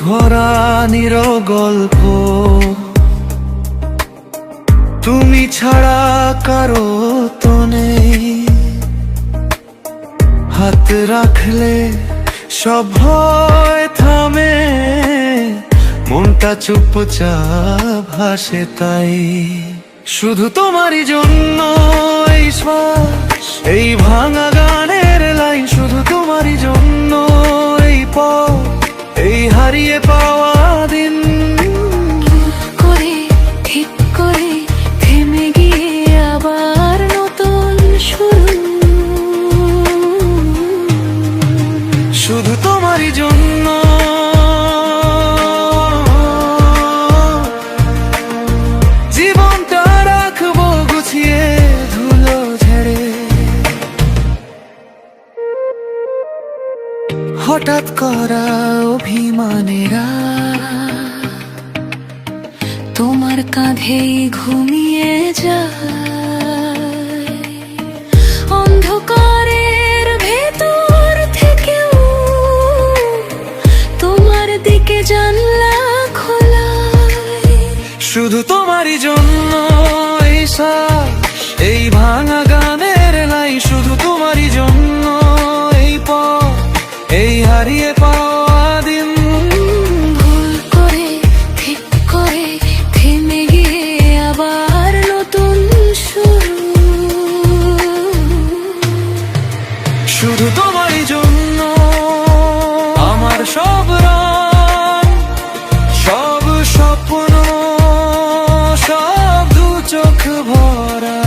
ভরা নীরব গল্প, তুমি ছাড়া কারো তো নেই। হাত রাখলে সব ভয় থামে, মনটা চুপচাপ হাসে তাই। শুধু তোমারই জন্য এই শ্বাস, এই ভাঙা গানের লাইন, শুধু তোমারই জন্য এই পথ, এই হারিয়ে পাওয়া দিন। করে ঠিক করে থেমে গিয়ে আবার নতুন শুরু, শুধু তোমারই জন্য জীবনটা রাখবো গুছিয়ে ধুলো ঝেড়ে। হঠাৎ করা অভিমানেরা তোমার কাঁধেই ঘুমিয়ে যায়। অন্ধকারের ভেতর থেকেও তোমার দিকে জানলা খোলা। শুধু তোমারই জন্য এই শ্বাস, এই ভাঙা গানের লাই, শুধু তোমারই জন্য এই পথ, এই হারিয়ে পাওয়া দিন। ভুল করে ঠিক করে থেমে গিয়ে আবার নতুন শুরু, শুধু তোমারই জন্য আমার সব রং, সব স্বপ্ন, সব দু চোখ ভরা।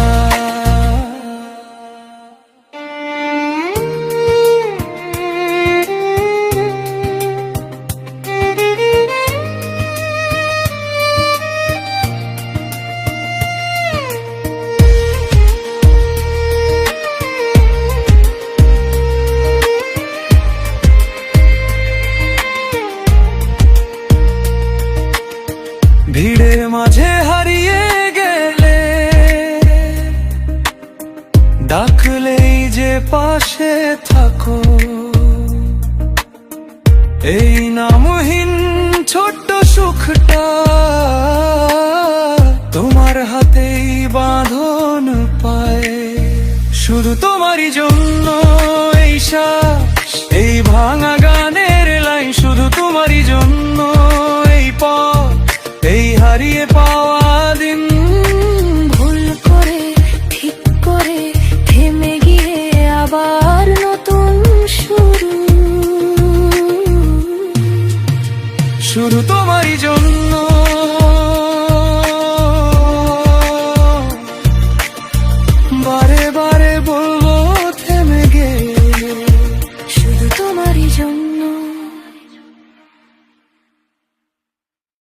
ভিড়ের মাঝে হারিয়ে গেলে, ডাকলেই যে পাশে থাকো, এই নামহীন ছোট্ট সুখটা তোমার হাতেই বাঁধন পায়। শুধু তোমারই জন্য এই শ্বাস, এই ভাঙা গানের লাইন, শুধু তোমারই জন্য এই পথ, এই হারিয়ে পাওয়া দিন। ভুল করে ঠিক করে থেমে গিয়ে আবার নতুন শুরু, শুরু